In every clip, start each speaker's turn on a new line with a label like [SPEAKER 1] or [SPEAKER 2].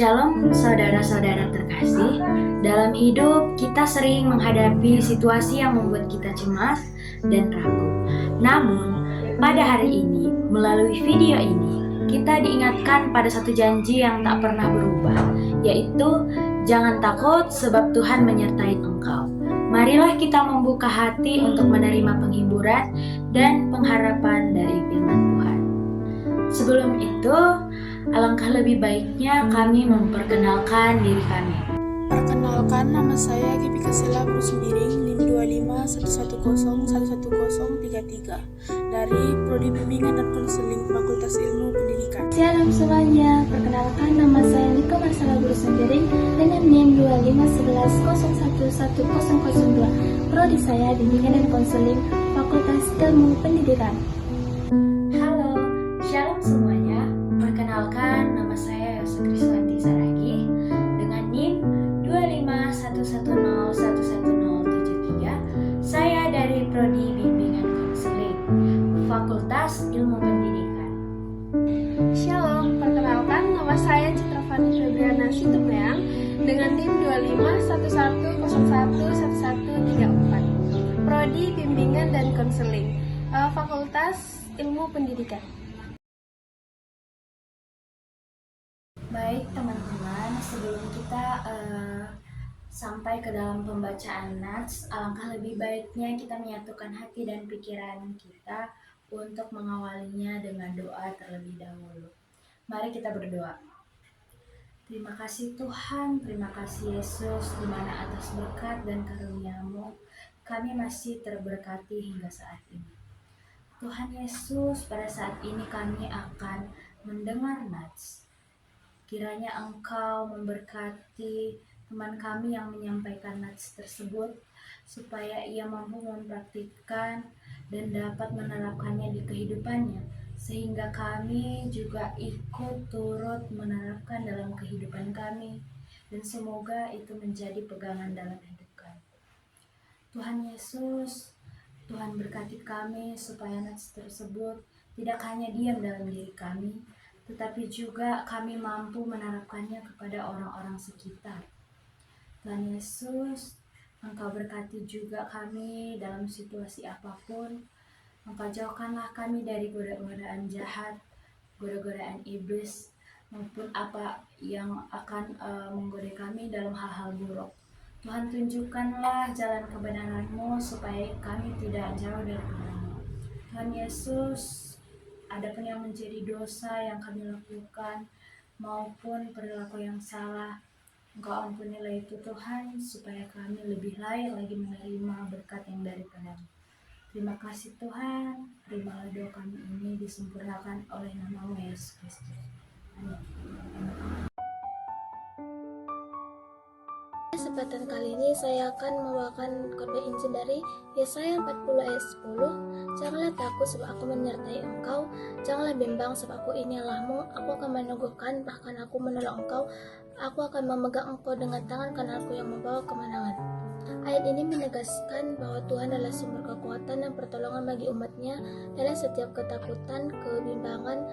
[SPEAKER 1] Shalom saudara-saudara terkasih. Dalam hidup kita sering menghadapi situasi yang membuat kita cemas dan ragu. Namun, pada hari ini, melalui video ini, kita diingatkan pada satu janji yang tak pernah berubah, yaitu jangan takut sebab Tuhan menyertai engkau. Marilah kita membuka hati untuk menerima penghiburan dan pengharapan dari firman Tuhan. Sebelum itu, alangkah lebih baiknya kami memperkenalkan diri kami.
[SPEAKER 2] Perkenalkan, nama saya Gipika Sela Brusumiring, NIM 251101101133 dari Prodi Bimbingan dan Konseling Fakultas Ilmu Pendidikan.
[SPEAKER 3] Shalom semuanya, perkenalkan nama saya Niko Marsala Brusumiring dengan NIM 2511011002. Prodi saya Bimbingan dan Konseling Fakultas Ilmu Pendidikan.
[SPEAKER 1] Halo, shalom semuanya. Perkenalkan, nama saya Yose Kriswanti Saragi dengan NIM 2511011073. Saya dari Prodi Bimbingan Konseling Fakultas Ilmu Pendidikan.
[SPEAKER 4] Shalom, perkenalkan nama saya Citra Fani Febriana Situmeang dengan NIM 2511011134. Prodi Bimbingan dan Konseling Fakultas Ilmu Pendidikan.
[SPEAKER 1] Baik teman-teman, sebelum kita sampai ke dalam pembacaan nats, alangkah lebih baiknya kita menyatukan hati dan pikiran kita untuk mengawalinya dengan doa terlebih dahulu. Mari kita berdoa. Terima kasih Tuhan, terima kasih Yesus, di mana atas berkat dan karunia-Mu kami masih terberkati hingga saat ini. Tuhan Yesus, pada saat ini kami akan mendengar nats. Kiranya Engkau memberkati teman kami yang menyampaikan nats tersebut, supaya ia mampu mempraktikkan dan dapat menerapkannya di kehidupannya, sehingga kami juga ikut turut menerapkan dalam kehidupan kami, dan semoga itu menjadi pegangan dalam hidup kami. Tuhan Yesus, Tuhan berkati kami supaya nats tersebut tidak hanya diam dalam diri kami, tetapi juga kami mampu menerapkannya kepada orang-orang sekitar. Tuhan Yesus, Engkau berkati juga kami dalam situasi apapun. Engkau jauhkanlah kami dari goda-godaan jahat, goda-godaan iblis, maupun apa yang akan menggoda kami dalam hal-hal buruk. Tuhan, tunjukkanlah jalan kebenaran-Mu supaya kami tidak jauh dari kebenaran-Mu. Tuhan Yesus, adapun yang menjadi dosa yang kami lakukan maupun perilaku yang salah, Engkau ampunilah itu Tuhan, supaya kami lebih layak lagi menerima berkat yang daripada-Mu. Terima kasih Tuhan, terimalah doa kami ini disempurnakan oleh nama-Mu Yesus Kristus. Amin.
[SPEAKER 3] Kesempatan kali ini saya akan membawakan khotbah Injil dari Yesaya 40 ayat 10. Janganlah takut sebab aku menyertai engkau, janganlah bimbang sebab aku ini Allahmu, aku akan meneguhkan, bahkan aku menolong engkau, aku akan memegang engkau dengan tangan kananku yang membawa kemenangan. Ayat ini menegaskan bahwa Tuhan adalah sumber kekuatan dan pertolongan bagi umatnya dalam setiap ketakutan, kebimbangan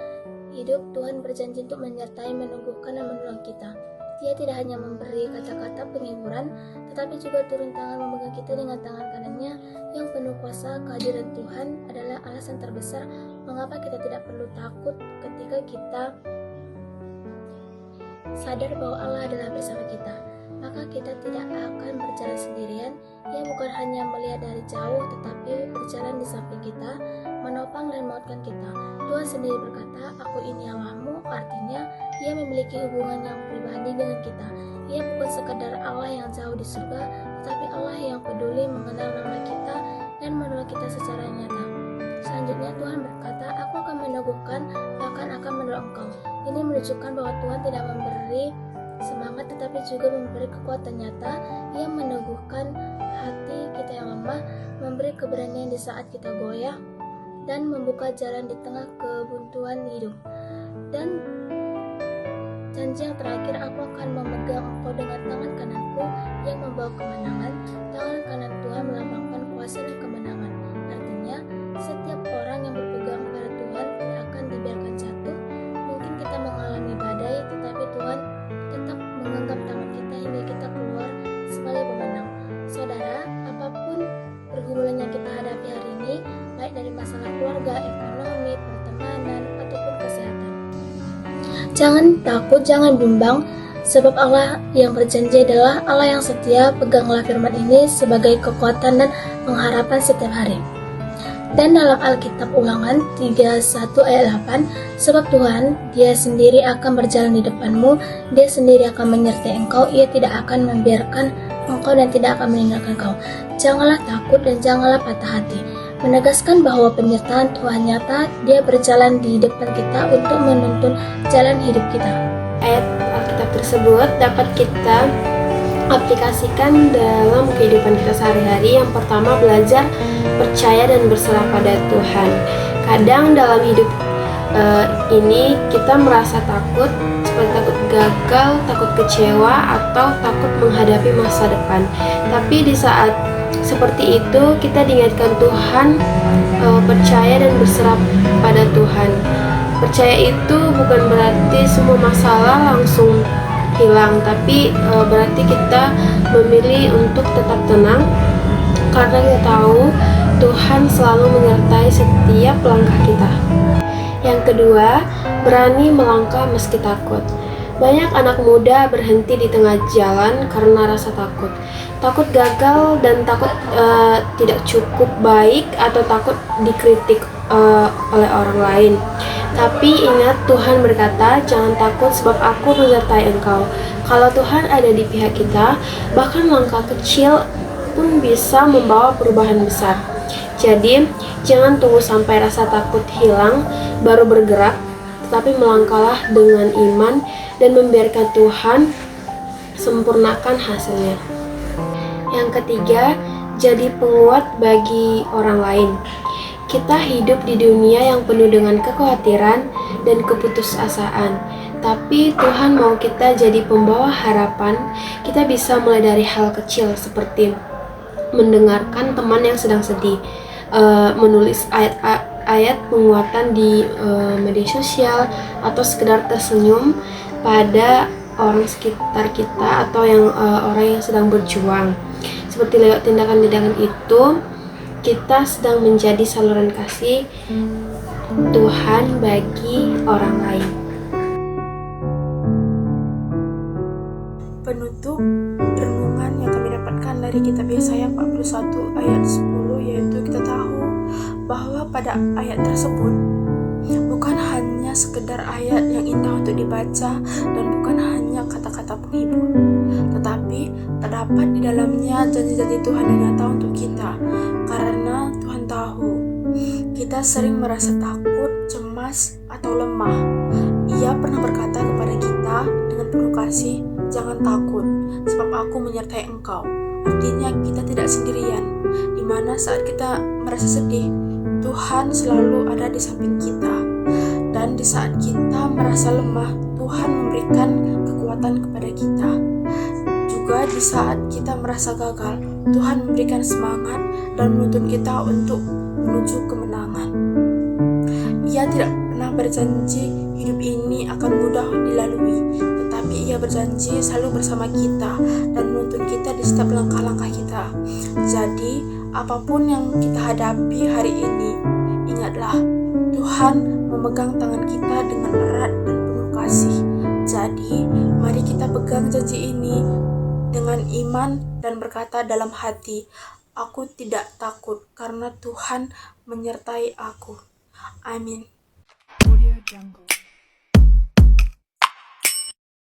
[SPEAKER 3] hidup. Tuhan berjanji untuk menyertai, meneguhkan, dan menolong kita. Dia tidak hanya memberi kata-kata penghiburan, tetapi juga turun tangan memegang kita dengan tangan kanannya yang penuh kuasa. Kehadiran Tuhan adalah alasan terbesar mengapa kita tidak perlu takut ketika kita sadar bahwa Allah adalah bersama kita. Maka kita tidak akan berjalan sendirian. Ia bukan hanya melihat dari jauh, tetapi berjalan di samping kita, menopang dan menguatkan kita. Tuhan sendiri berkata, aku ini Allahmu, artinya Ia memiliki hubungan yang pribadi dengan kita. Ia bukan sekadar Allah yang jauh di surga, tetapi Allah yang peduli mengenal nama kita dan menolong kita secara nyata. Selanjutnya Tuhan berkata, aku akan meneguhkan, bahkan akan menolong engkau. Ini menunjukkan bahwa Tuhan tidak memberi semangat, tetapi juga memberi kekuatan nyata yang meneguhkan hati kita yang lemah, memberi keberanian di saat kita goyah, dan membuka jalan di tengah kebuntuan hidup. Dan janji yang terakhir, aku akan memegang engkau dengan tangan kananku yang membawa kemenangan. Tangan kanan Tuhan melambangkan kuasa dan kemenangan. Artinya, setiap orang yang berpegang pada Tuhan tidak akan dibiarkan jatuh. Mungkin kita mengalami badai, tetapi Tuhan tetap Jangan takut, jangan bimbang, sebab Allah yang berjanji adalah Allah yang setia. Peganglah firman ini sebagai kekuatan dan pengharapan setiap hari. Dan dalam Alkitab Ulangan 31 ayat 8, sebab Tuhan, Dia sendiri akan berjalan di depanmu, Dia sendiri akan menyertai engkau, Ia tidak akan membiarkan engkau dan tidak akan meninggalkan engkau. Janganlah takut dan janganlah patah hati. Menegaskan bahwa penyertaan Tuhan nyata, Dia berjalan di depan kita untuk menuntun jalan hidup kita.
[SPEAKER 4] Ayat Alkitab tersebut dapat kita aplikasikan dalam kehidupan kita sehari-hari. Yang pertama, belajar percaya dan berserah pada Tuhan. Kadang dalam hidup ini kita merasa takut, seperti takut gagal, takut kecewa, atau takut menghadapi masa depan. Tapi di saat seperti itu kita diingatkan Tuhan, percaya dan berserah pada Tuhan. Percaya itu bukan berarti semua masalah langsung hilang, tapi berarti kita memilih untuk tetap tenang karena kita tahu Tuhan selalu menyertai setiap langkah kita. Yang kedua, berani melangkah meski takut. Banyak anak muda berhenti di tengah jalan karena rasa takut. Takut gagal dan takut tidak cukup baik atau takut dikritik oleh orang lain. Tapi ingat, Tuhan berkata, jangan takut sebab aku menyertai engkau. Kalau Tuhan ada di pihak kita, bahkan langkah kecil pun bisa membawa perubahan besar. Jadi, jangan tunggu sampai rasa takut hilang baru bergerak, tetapi melangkahlah dengan iman dan membiarkan Tuhan sempurnakan hasilnya. Yang ketiga, jadi penguat bagi orang lain. Kita hidup di dunia yang penuh dengan kekhawatiran dan keputusasaan. Tapi Tuhan mau kita jadi pembawa harapan. Kita bisa mulai dari hal kecil seperti mendengarkan teman yang sedang sedih, menulis ayat penguatan di media sosial, atau sekedar tersenyum pada orang sekitar kita atau orang yang sedang berjuang. Seperti lewat tindakan-tindakan itu, kita sedang menjadi saluran kasih Tuhan bagi orang lain.
[SPEAKER 2] Penutup renungan yang kami dapatkan dari kitab Yesaya 41 ayat 10, yaitu kita tahu bahwa pada ayat tersebut bukan hanya sekedar ayat yang indah untuk dibaca dan bukan hanya kata-kata penghibur, tetapi terdapat di dalamnya janji-janji Tuhan yang nyata untuk kita. Karena Tuhan tahu kita sering merasa takut, cemas, atau lemah. Ia pernah berkata kepada kita dengan penuh kasih, jangan takut, sebab aku menyertai engkau. Artinya kita tidak sendirian. Di mana saat kita merasa sedih, Tuhan selalu ada di samping kita. Dan di saat kita merasa lemah, Tuhan memberikan kekuatan kepada kita. Juga di saat kita merasa gagal, Tuhan memberikan semangat dan menuntun kita untuk menuju kemenangan. Ia tidak pernah berjanji hidup ini akan mudah dilalui, tetapi Ia berjanji selalu bersama kita dan menuntun kita di setiap langkah-langkah kita. Jadi, apapun yang kita hadapi hari ini, ingatlah, Tuhan memegang tangan kita dengan erat dan penuh kasih. Jadi, mari kita pegang janji ini dengan iman dan berkata dalam hati, aku tidak takut karena Tuhan menyertai aku. Amin.
[SPEAKER 5] Audio Jungle.